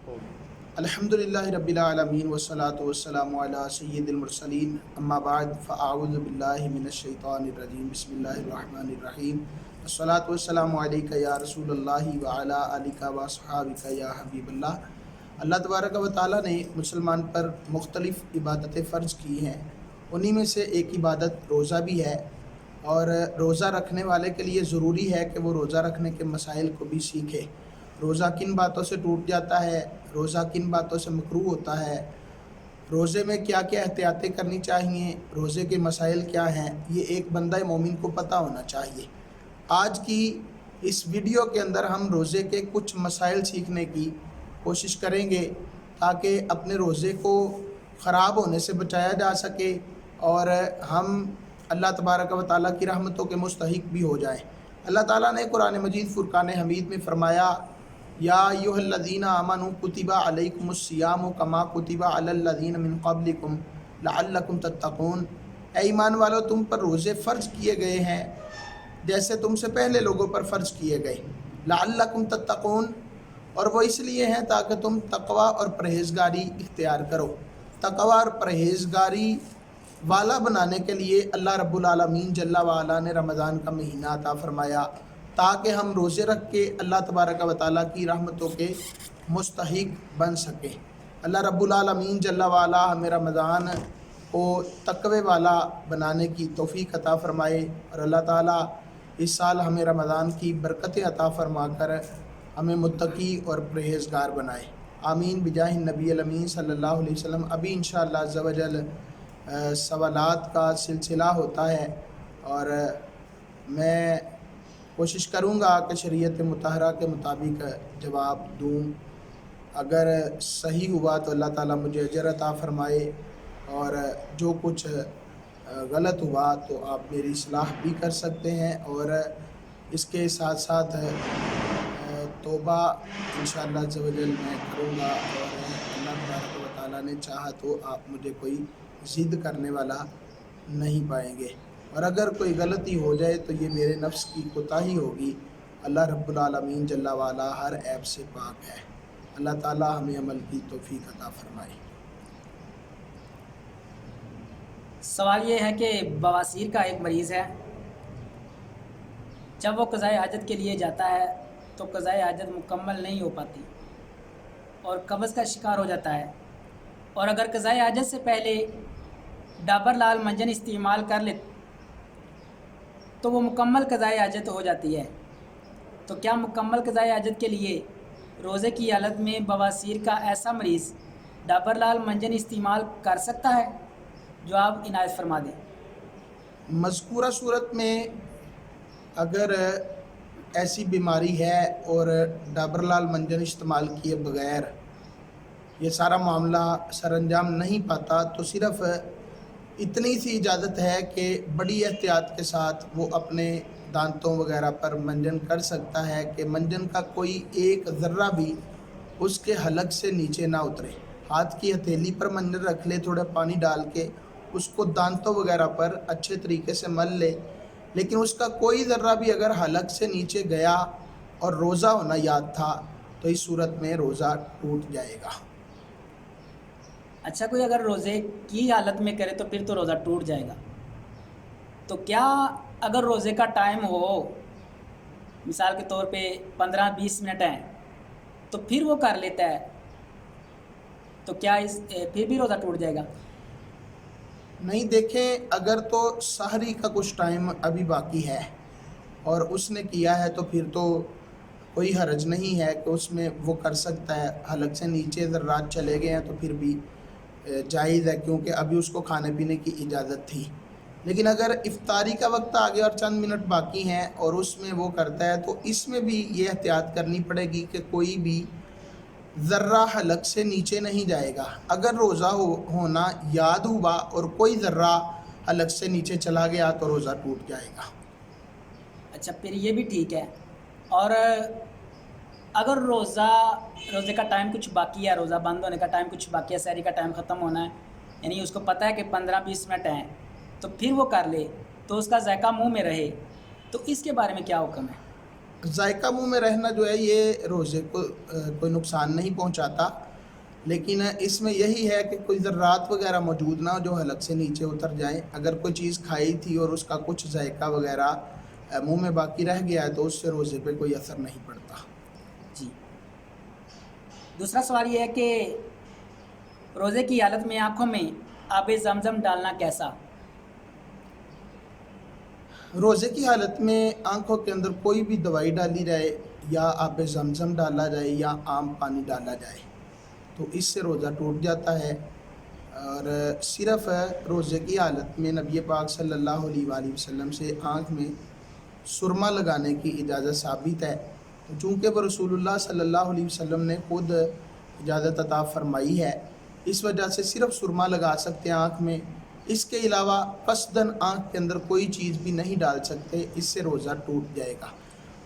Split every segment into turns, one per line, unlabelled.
الحمدللہ رب العالمین والصلاة والسلام علی سید المرسلین اما بعد فاعوذ باللہ من الشیطان الرجیم بسم اللہ الرحمن الرحیم الصلاة والسلام علیکہ یا رسول اللہ وعلی آلکہ واصحابکہ یا حبیب اللہ۔ اللہ تبارک و تعالیٰ نے مسلمان پر مختلف عبادتیں فرض کی ہیں، انہی میں سے ایک عبادت روزہ بھی ہے، اور روزہ رکھنے والے کے لیے ضروری ہے کہ وہ روزہ رکھنے کے مسائل کو بھی سیکھے۔ روزہ کن باتوں سے ٹوٹ جاتا ہے، روزہ کن باتوں سے مکروہ ہوتا ہے، روزے میں کیا کیا احتیاطیں کرنی چاہیے، روزے کے مسائل کیا ہیں، یہ ایک بندہ مومن کو پتہ ہونا چاہیے۔ آج کی اس ویڈیو کے اندر ہم روزے کے کچھ مسائل سیکھنے کی کوشش کریں گے تاکہ اپنے روزے کو خراب ہونے سے بچایا جا سکے اور ہم اللہ تبارک و تعالیٰ کی رحمتوں کے مستحق بھی ہو جائیں۔ اللہ تعالیٰ نے قرآن مجید فرقان حمید میں فرمایا، یا ایھا الذین آمنوا کتب علیکم الصیام کما کتب علی الذین من قبلکم لعلکم تتقون، اے ایمان والو تم پر روزے فرض کیے گئے ہیں جیسے تم سے پہلے لوگوں پر فرض کیے گئے، لعلکم تتقون، اور وہ اس لیے ہیں تاکہ تم تقوی اور پرہیزگاری اختیار کرو۔ تقوی اور پرہیزگاری والا بنانے کے لیے اللہ رب العالمین جل وعلا نے رمضان کا مہینہ عطا فرمایا تاکہ ہم روزے رکھ کے اللہ تبارک و تعالیٰ کی رحمتوں کے مستحق بن سکیں۔ اللہ رب العالمین جل وعلا ہمیں رمضان کو تقوی والا بنانے کی توفیق عطا فرمائے، اور اللہ تعالیٰ اس سال ہمیں رمضان کی برکتیں عطا فرما کر ہمیں متقی اور پرہیزگار بنائے، آمین بجاہ النبی الامین صلی اللہ علیہ وسلم۔ ابھی انشاءاللہ عز و جل سوالات کا سلسلہ ہوتا ہے اور میں کوشش کروں گا کہ شریعت مطہرہ کے مطابق جواب دوں۔ اگر صحیح ہوا تو اللہ تعالیٰ مجھے اجر عطا فرمائے، اور جو کچھ غلط ہوا تو آپ میری اصلاح بھی کر سکتے ہیں، اور اس کے ساتھ ساتھ توبہ انشاءاللہ عز و جل میں کروں گا، اور اللہ تبارک و تعالیٰ نے چاہا تو آپ مجھے کوئی ضد کرنے والا نہیں پائیں گے، اور اگر کوئی غلطی ہو جائے تو یہ میرے نفس کی کوتاہی ہوگی۔ اللہ رب العالمین جل وعلا ہر عیب سے پاک ہے۔ اللہ تعالیٰ ہمیں عمل کی توفیق عطا فرمائے۔
سوال یہ ہے کہ بواسیر کا ایک مریض ہے، جب وہ قضائے حاجت کے لیے جاتا ہے تو قضائے حاجت مکمل نہیں ہو پاتی اور قبض کا شکار ہو جاتا ہے، اور اگر قضائے حاجت سے پہلے ڈابر لال منجن استعمال کر لے تو وہ مکمل قضائے حاجت ہو جاتی ہے۔ تو کیا مکمل قضائے حاجت کے لیے روزے کی حالت میں بواسیر کا ایسا مریض ڈابر لال منجن استعمال کر سکتا ہے؟ جو آپ عنایت فرما دیں۔
مذکورہ صورت میں اگر ایسی بیماری ہے اور ڈابر لال منجن استعمال کیے بغیر یہ سارا معاملہ سر انجام نہیں پاتا تو صرف اتنی سی اجازت ہے کہ بڑی احتیاط کے ساتھ وہ اپنے دانتوں وغیرہ پر منجن کر سکتا ہے کہ منجن کا کوئی ایک ذرہ بھی اس کے حلق سے نیچے نہ اترے۔ ہاتھ کی ہتھیلی پر منجن رکھ لے، تھوڑا پانی ڈال کے اس کو دانتوں وغیرہ پر اچھے طریقے سے مل لے، لیکن اس کا کوئی ذرہ بھی اگر حلق سے نیچے گیا اور روزہ ہونا یاد تھا تو اس صورت میں روزہ ٹوٹ جائے گا۔
اچھا، کوئی اگر روزے کی حالت میں کرے تو پھر تو روزہ ٹوٹ جائے گا، تو کیا اگر روزے کا ٹائم ہو، مثال کے طور پہ 15-20 منٹ ہیں تو پھر وہ کر لیتا ہے تو کیا پھر بھی روزہ ٹوٹ جائے گا؟
نہیں، دیکھیں، اگر تو سحری کا کچھ ٹائم ابھی باقی ہے اور اس نے کیا ہے تو پھر تو کوئی حرج نہیں ہے کہ اس میں وہ کر سکتا ہے۔ حلق سے نیچے ذرات چلے گئے ہیں تو پھر بھی جائز ہے، کیونکہ ابھی اس کو کھانے پینے کی اجازت تھی۔ لیکن اگر افطاری کا وقت آ گیا اور چند منٹ باقی ہیں اور اس میں وہ کرتا ہے تو اس میں بھی یہ احتیاط کرنی پڑے گی کہ کوئی بھی ذرہ حلق سے نیچے نہیں جائے گا۔ اگر روزہ ہونا یاد ہوا اور کوئی ذرہ حلق سے نیچے چلا گیا تو روزہ ٹوٹ جائے گا۔
اچھا، پھر یہ بھی ٹھیک ہے۔ اور اگر روزے کا ٹائم کچھ باقی ہے، روزہ بند ہونے کا ٹائم کچھ باقی ہے، سحری کا ٹائم ختم ہونا ہے، یعنی اس کو پتہ ہے کہ 15-20 منٹ ہیں تو پھر وہ کر لے تو اس کا ذائقہ منہ میں رہے، تو اس کے بارے میں کیا حکم ہے؟
ذائقہ منہ میں رہنا جو ہے یہ روزے کو کوئی نقصان نہیں پہنچاتا، لیکن اس میں یہی ہے کہ کوئی ذرات وغیرہ موجود نہ ہو جو حلق سے نیچے اتر جائیں۔ اگر کوئی چیز کھائی تھی اور اس کا کچھ ذائقہ وغیرہ منہ میں باقی رہ گیا ہے تو اس سے روزے پہ کوئی اثر نہیں پڑتا۔
جی، دوسرا سوال یہ ہے کہ روزے کی حالت میں آنکھوں میں آب زمزم ڈالنا کیسا؟
روزے کی حالت میں آنکھوں کے اندر کوئی بھی دوائی ڈالی جائے یا آب زمزم ڈالا جائے یا عام پانی ڈالا جائے تو اس سے روزہ ٹوٹ جاتا ہے، اور صرف روزے کی حالت میں نبی پاک صلی اللہ علیہ وآلہ وسلم سے آنکھ میں سرما لگانے کی اجازت ثابت ہے، چونکہ وہ رسول اللہ صلی اللہ علیہ وسلم نے خود اجازت عطا فرمائی ہے، اس وجہ سے صرف سرما لگا سکتے ہیں آنکھ میں۔ اس کے علاوہ قصداً آنکھ کے اندر کوئی چیز بھی نہیں ڈال سکتے، اس سے روزہ ٹوٹ جائے گا۔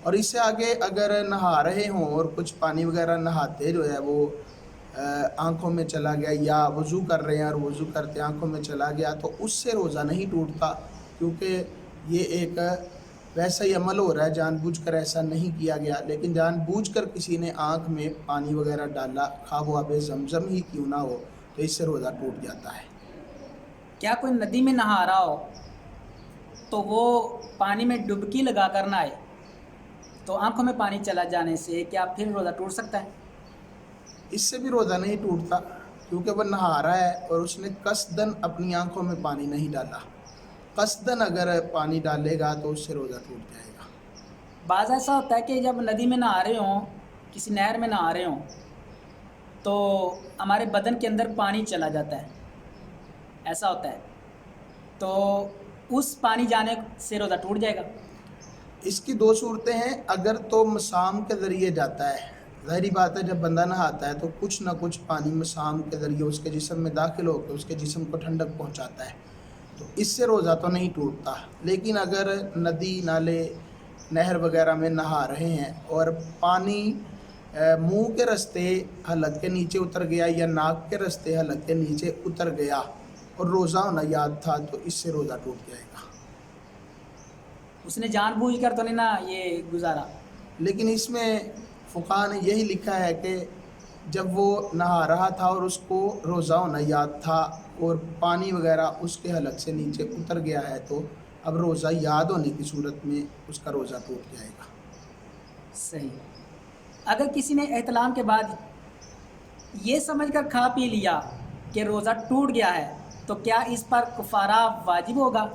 اور اس سے آگے اگر نہا رہے ہوں اور کچھ پانی وغیرہ نہاتے جو ہے وہ آنکھوں میں چلا گیا، یا وضو کر رہے ہیں اور وضو کرتے آنکھوں میں چلا گیا تو اس سے روزہ نہیں ٹوٹتا، کیونکہ یہ ایک ویسا ہی عمل ہو رہا ہے، جان بوجھ کر ایسا نہیں کیا گیا۔ لیکن جان بوجھ کر کسی نے آنکھ میں پانی وغیرہ ڈالا، خواہ وہ آب زمزم ہی کیوں نہ ہو، تو اس سے روزہ ٹوٹ جاتا ہے۔
کیا کوئی ندی میں نہا رہا ہو تو وہ پانی میں ڈبکی لگا کر نہ آئے تو آنکھوں میں پانی چلا جانے سے کیا پھر روزہ ٹوٹ سکتا ہے؟
اس سے بھی روزہ نہیں ٹوٹتا، کیونکہ وہ نہا رہا ہے اور اس نے قصداً اپنی آنکھوں میں پانی نہیں ڈالا۔ قصداً اگر پانی ڈالے گا تو اس سے روزہ ٹوٹ جائے گا۔
بعض ایسا ہوتا ہے کہ جب ندی میں نہا رہے ہوں، کسی نہر میں نہا رہے ہوں تو ہمارے بدن کے اندر پانی چلا جاتا ہے، ایسا ہوتا ہے، تو اس پانی جانے سے روزہ ٹوٹ جائے گا؟
اس کی دو صورتیں ہیں۔ اگر تو مسام کے ذریعے جاتا ہے، ظاہری بات ہے جب بندہ نہاتا ہے تو کچھ نہ کچھ پانی مسام کے ذریعے اس کے جسم میں داخل ہو کے اس کے جسم کو ٹھنڈک پہنچاتا ہے، تو اس سے روزہ تو نہیں ٹوٹتا۔ لیکن اگر ندی، نالے، نہر وغیرہ میں نہا رہے ہیں اور پانی منہ کے رستے حلق کے نیچے اتر گیا یا ناک کے رستے حلق کے نیچے اتر گیا اور روزہ ہونا یاد تھا تو اس سے روزہ ٹوٹ جائے گا۔
اس نے جان بوجھ کر تو نہیں نا یہ گزارا؟
لیکن اس میں فقہاء نے یہی لکھا ہے کہ جب وہ نہا رہا تھا اور اس کو روزہ ہونا یاد تھا اور پانی وغیرہ اس کے حلق سے نیچے اتر گیا ہے تو اب روزہ یاد ہونے کی صورت میں اس کا روزہ ٹوٹ جائے گا۔
صحیح۔ اگر کسی نے احتلام کے بعد یہ سمجھ کر کھا پی لیا کہ روزہ ٹوٹ گیا ہے تو کیا اس پر کفارہ واجب ہوگا؟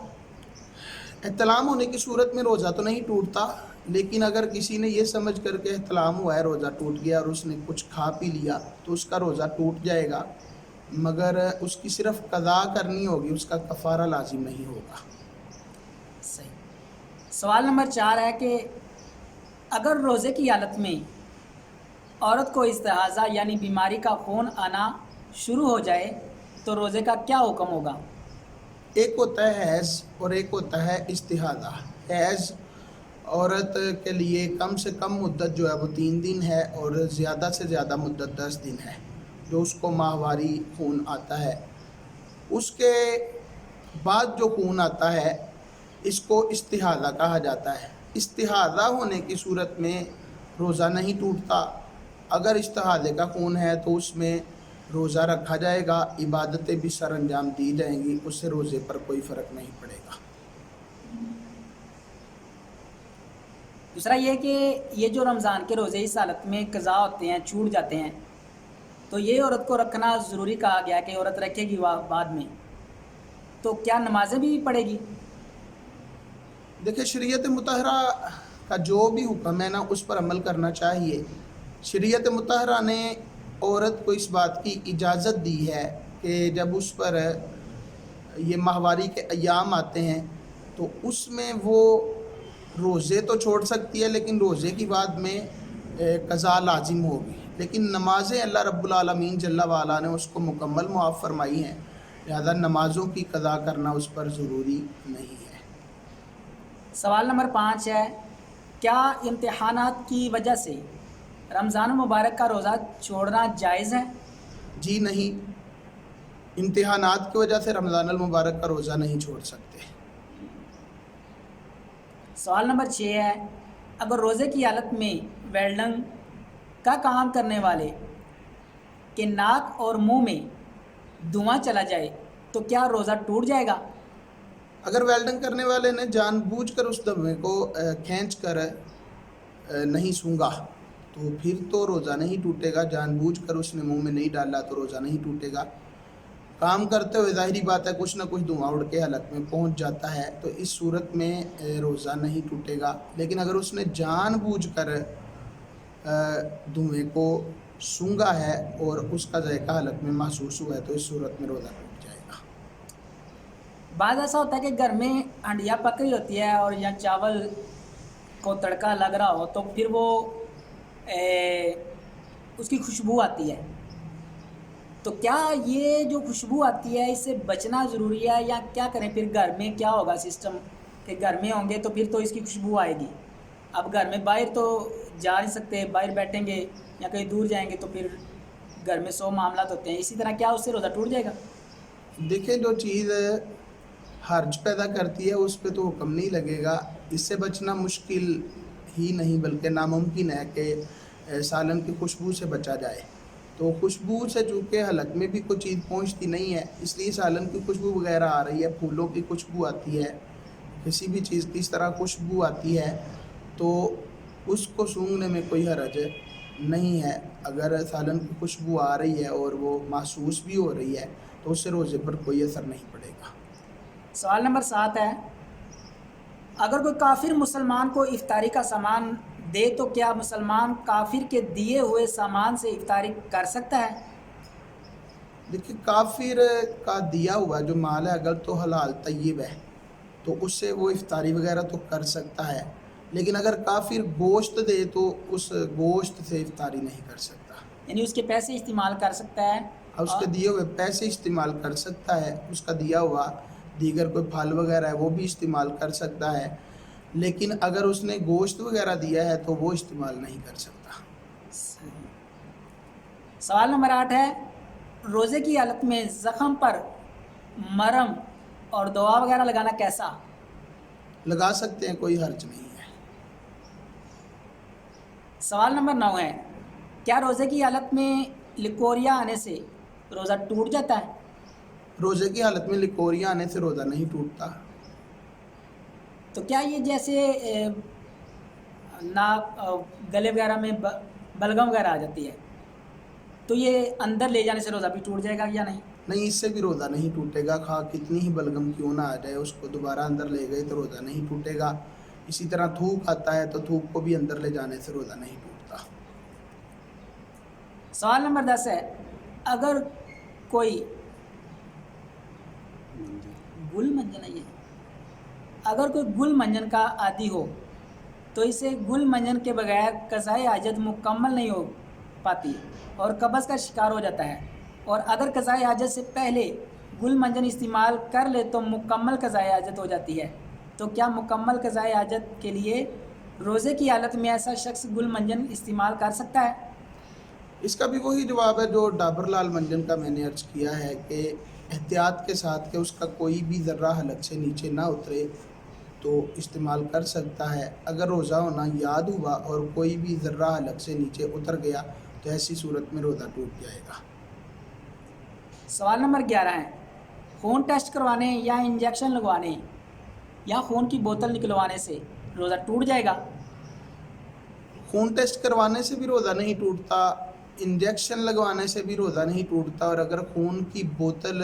احتلام ہونے کی صورت میں روزہ تو نہیں ٹوٹتا، لیکن اگر کسی نے یہ سمجھ کر کے احتلام ہوا ہے روزہ ٹوٹ گیا اور اس نے کچھ کھا پی لیا تو اس کا روزہ ٹوٹ جائے گا، مگر اس کی صرف قضا کرنی ہوگی، اس کا کفارہ لازم نہیں ہوگا۔
صحیح۔ سوال نمبر 4 ہے کہ اگر روزے کی حالت میں عورت کو استحاضہ یعنی بیماری کا خون آنا شروع ہو جائے تو روزے کا کیا حکم ہوگا؟
ایک ہوتا ہے حیض اور ایک ہوتا ہے استحاضہ۔ حیض عورت کے لیے کم سے کم مدت جو ہے وہ 3 دن ہے اور زیادہ سے زیادہ مدت 10 دن ہے جو اس کو ماہواری خون آتا ہے۔ اس کے بعد جو خون آتا ہے اس کو استحاضہ کہا جاتا ہے۔ استحاضہ ہونے کی صورت میں روزہ نہیں ٹوٹتا۔ اگر استحاضے کا خون ہے تو اس میں روزہ رکھا جائے گا، عبادتیں بھی سر انجام دی جائیں گی، اس سے روزے پر کوئی فرق نہیں پڑے گا۔
دوسرا یہ کہ یہ جو رمضان کے روزے اس حالت میں قضا ہوتے ہیں، چھوٹ جاتے ہیں، تو یہ عورت کو رکھنا ضروری کہا گیا کہ عورت رکھے گی بعد میں، تو کیا نمازیں بھی پڑھے گی؟
دیکھیں، شریعت مطہرہ کا جو بھی حکم ہے نا اس پر عمل کرنا چاہیے۔ شریعت مطہرہ نے عورت کو اس بات کی اجازت دی ہے کہ جب اس پر یہ ماہواری کے ایام آتے ہیں تو اس میں وہ روزے تو چھوڑ سکتی ہے، لیکن روزے کی بعد میں قضا لازم ہوگی۔ لیکن نمازیں اللہ رب العالمین جل وعلا نے اس کو مکمل معاف فرمائی ہیں، لہذا نمازوں کی قضا کرنا اس پر ضروری نہیں ہے۔
سوال نمبر 5 ہے، کیا امتحانات کی وجہ سے رمضان المبارک کا روزہ چھوڑنا جائز ہے؟
جی نہیں، امتحانات کی وجہ سے رمضان المبارک کا روزہ نہیں چھوڑ سکتے۔
سوال نمبر 6 ہے، اگر روزے کی حالت میں ویلڈنگ کا کام کرنے والے کے ناک اور منہ میں دھواں چلا جائے تو کیا روزہ ٹوٹ جائے گا؟
اگر ویلڈنگ کرنے والے نے جان بوجھ کر اس دھویں کو کھینچ کر نہیں سونگا تو پھر تو روزہ نہیں ٹوٹے گا. جان بوجھ کر اس نے منہ میں نہیں ڈالا تو روزہ نہیں ٹوٹے گا. کام کرتے ہوئے ظاہری بات ہے کچھ نہ کچھ دھواں اڑ کے حلق میں پہنچ جاتا ہے تو اس صورت میں روزہ نہیں ٹوٹے گا. لیکن اگر اس نے جان بوجھ کر دھویں کو سونگا ہے اور اس کا ذائقہ حلق میں محسوس ہوا ہے تو اس صورت میں روزہ ٹوٹ جائے گا.
بعض ایسا ہوتا ہے کہ گھر میں ہنڈیا پک رہی ہوتی ہے اور یا چاول کو تڑکا لگ رہا ہو تو پھر وہ اس کی خوشبو آتی ہے. تو کیا یہ جو خوشبو آتی ہے اس سے بچنا ضروری ہے یا کیا کریں؟ پھر گھر میں کیا ہوگا سسٹم کہ گھر میں ہوں گے تو پھر تو اس کی خوشبو آئے گی. اب گھر میں باہر تو جا نہیں سکتے، باہر بیٹھیں گے یا کہیں دور جائیں گے تو پھر گھر میں 100 معاملات ہوتے ہیں. اسی طرح کیا اس سے روزہ ٹوٹ جائے گا؟
دیکھیں جو چیز حرج پیدا کرتی ہے اس پہ تو حکم نہیں لگے گا. اس سے بچنا مشکل ہی نہیں بلکہ ناممکن ہے کہ سالن کی خوشبو سے بچا جائے. تو خوشبو سے چونکہ حلق میں بھی کوئی چیز پہنچتی نہیں ہے اس لیے سالن کی خوشبو وغیرہ آ رہی ہے، پھولوں کی خوشبو آتی ہے، کسی بھی چیز کی اس طرح خوشبو آتی ہے تو اس کو سونگھنے میں کوئی حرج نہیں ہے. اگر سالن کی خوشبو آ رہی ہے اور وہ محسوس بھی ہو رہی ہے تو اس سے روزے پر کوئی اثر نہیں پڑے گا.
سوال نمبر 7 ہے، اگر کوئی کافر مسلمان کو افطاری کا سامان دے تو کیا مسلمان کافر کے دیے ہوئے سامان سے افطاری کر سکتا ہے؟
دیکھیے کافر کا دیا ہوا جو مال ہے اگر تو حلال طیب ہے تو اس سے وہ افطاری وغیرہ تو کر سکتا ہے. لیکن اگر کافر گوشت دے تو اس گوشت سے افطاری نہیں کر سکتا.
یعنی اس کے پیسے استعمال کر سکتا ہے
اور اس کے دیے ہوئے پیسے استعمال کر سکتا ہے، اس کا دیا ہوا دیگر کوئی پھل وغیرہ ہے وہ بھی استعمال کر سکتا ہے. لیکن اگر اس نے گوشت وغیرہ دیا ہے تو وہ استعمال نہیں کر سکتا.
سوال نمبر 8 ہے، روزے کی حالت میں زخم پر مرم اور دوا وغیرہ لگانا کیسا؟
لگا سکتے ہیں، کوئی حرج نہیں ہے.
سوال نمبر 9 ہے، کیا روزے کی حالت میں لکوریا آنے سے روزہ ٹوٹ جاتا ہے؟
روزے کی حالت میں لکوریا آنے سے روزہ نہیں ٹوٹتا.
تو کیا یہ جیسے ناک گلے وغیرہ میں بلغم وغیرہ آ جاتی ہے تو یہ اندر لے جانے سے روزہ بھی ٹوٹ جائے گا یا نہیں؟
نہیں، اس سے بھی روزہ نہیں ٹوٹے گا. خواہ کتنی ہی بلغم کیوں نہ آ جائے اس کو دوبارہ اندر لے گئے تو روزہ نہیں ٹوٹے گا. اسی طرح تھوک آتا ہے تو تھوک کو بھی اندر لے جانے سے روزہ نہیں ٹوٹتا.
سوال نمبر 10 ہے، اگر کوئی اگر کوئی گل منجن کا عادی ہو تو اسے گل منجن کے بغیر قضائے حاجت مکمل نہیں ہو پاتی اور قبض کا شکار ہو جاتا ہے، اور اگر قضائے حاجت سے پہلے گل منجن استعمال کر لے تو مکمل قضائے حاجت ہو جاتی ہے. تو کیا مکمل قضائے حاجت کے لیے روزے کی حالت میں ایسا شخص گل منجن استعمال کر سکتا ہے؟
اس کا بھی وہی جواب ہے جو ڈابر لال منجن کا میں نے عرض کیا ہے کہ احتیاط کے ساتھ کہ اس کا کوئی بھی ذرہ حلق سے نیچے نہ اترے تو استعمال کر سکتا ہے. اگر روزہ ہونا یاد ہوا اور کوئی بھی ذرہ حلق سے نیچے اتر گیا تو ایسی صورت میں روزہ ٹوٹ جائے گا.
سوال نمبر 11 ہے، خون ٹیسٹ کروانے یا انجیکشن لگوانے یا خون کی بوتل نکلوانے سے روزہ ٹوٹ جائے گا؟
خون ٹیسٹ کروانے سے بھی روزہ نہیں ٹوٹتا، انجیکشن لگوانے سے بھی روزہ نہیں ٹوٹتا، اور اگر خون کی بوتل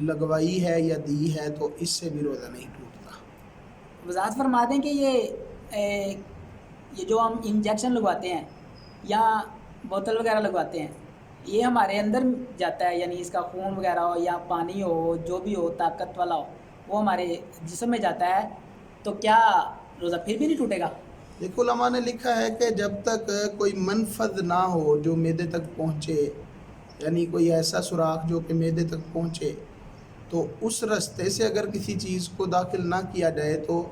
لگوائی ہے یا دی ہے تو اس سے بھی روزہ نہیں ٹوٹتا.
وضاحت فرما دیں کہ یہ جو ہم انجیکشن لگواتے ہیں یا بوتل وغیرہ لگواتے ہیں یہ ہمارے اندر جاتا ہے، یعنی اس کا خون وغیرہ ہو یا پانی ہو جو بھی ہو طاقت والا ہو وہ ہمارے جسم میں جاتا ہے تو کیا روزہ پھر بھی نہیں ٹوٹے گا؟
دیکھو علماء نے لکھا ہے کہ جب تک کوئی منفذ نہ ہو جو معدے تک پہنچے، یعنی کوئی ایسا سوراخ جو کہ معدے تک پہنچے، تو اس راستے سے اگر کسی چیز کو داخل نہ کیا جائے تو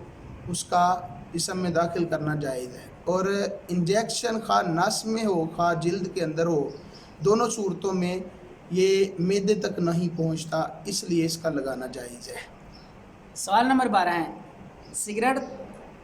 اس کا جسم میں داخل کرنا جائز ہے. اور انجیکشن خواہ نس میں ہو خواہ جلد کے اندر ہو، دونوں صورتوں میں یہ معدے تک نہیں پہنچتا، اس لیے اس کا لگانا جائز ہے.
سوال نمبر 12 ہے، سگریٹ